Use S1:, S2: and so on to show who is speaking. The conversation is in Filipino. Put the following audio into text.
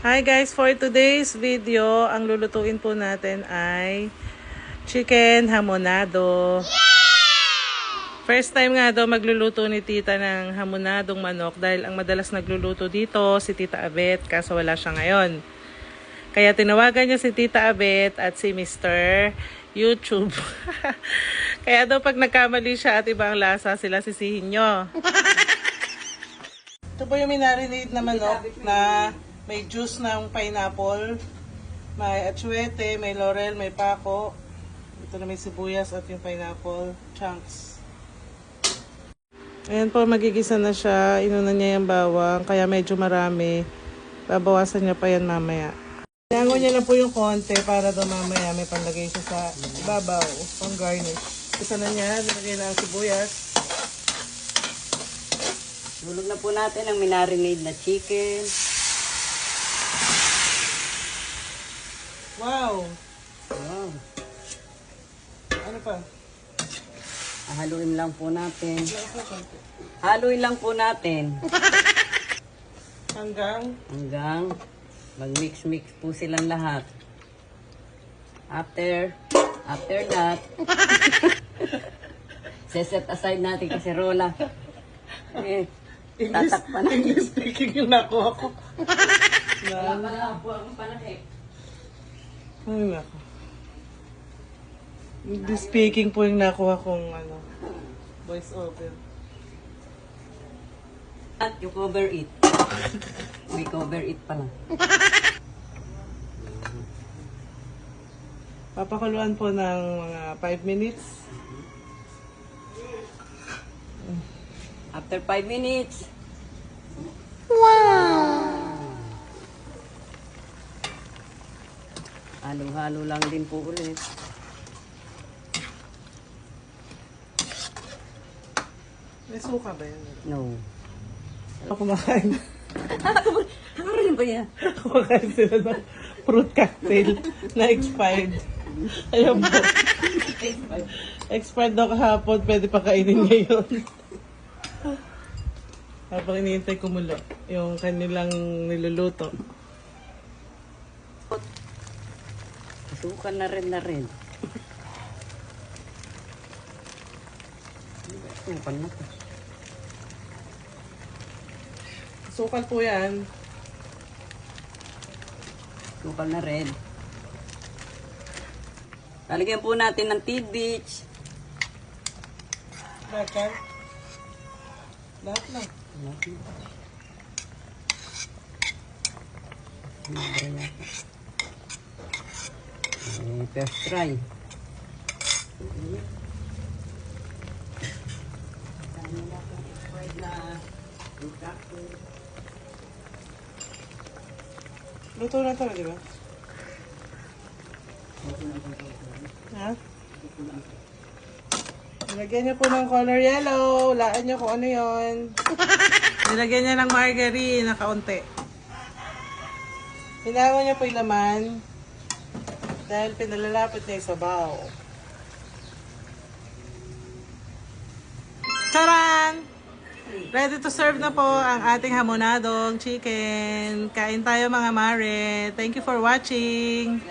S1: Hi guys, for today's video, ang lulutuin po natin ay chicken hamonado. First time nga daw magluluto ni tita ng hamonadong manok dahil ang madalas nagluluto dito si tita Abet kaso wala siya ngayon. Kaya tinawagan niya si tita Abet at si Mr. YouTube. Kaya daw pag nagkamali siya at ibang lasa sila sisihin nyo. Ito po yung minarinate na manok na may juice ng pineapple, may atsuete, may laurel, may pako. Ito na may sibuyas at yung pineapple chunks. Ayan po, magigisa na siya. Inuna niya yung bawang, kaya medyo marami. Babawasan niya pa yan mamaya. Iango niya lang po yung konti para daw mamaya may panlagay siya sa ibabaw, pang garnish. Isa na niya, nilagay na ang sibuyas.
S2: Hulog na po natin ang minarinade na chicken.
S1: Wow!
S2: Wow.
S1: Ano pa?
S2: Haluin lang po natin. Haluin lang po natin.
S1: Hanggang
S2: mag-mix-mix po silang lahat. After that, set aside natin kasi rola. Tatakpan na.
S1: English speaking yung nakuha ko.
S2: Wala po akong panakip.
S1: Ay, nako. English speaking po yung nakuha kong voice over.
S2: At you cover it. We cover it pala.
S1: Papakuluan po ng mga 5 minutes.
S2: After 5 minutes. Halo-halo lang din po ulit.
S1: May suka ba yan?
S2: No.
S1: Ako kumakain.
S2: Ano rin ba yan?
S1: Kumakain sila ng fruit cocktail na expired. Ayun po. Expired daw kahapon. Pwede pa kainin ngayon. Habang iniintay kumulo yung kanilang niluluto.
S2: Sukan na rin. Sukan na to.
S1: Sukal po yan.
S2: Sukan na rin. Lalagyan po natin ng tidbits.
S1: Bakit? Lahat na.
S2: First try.
S1: Luto na talaga, di ba? Ha? Nilagyan niya po ng color yellow. Laan niyo kung ano yon. Nilagyan niya ng margarine na kaunti. Hinawa niya po yung laman dahil pinalalapit niya yung sabaw. Charan! Ready to serve na po ang ating hamonadong chicken. Kain tayo mga mare. Thank you for watching.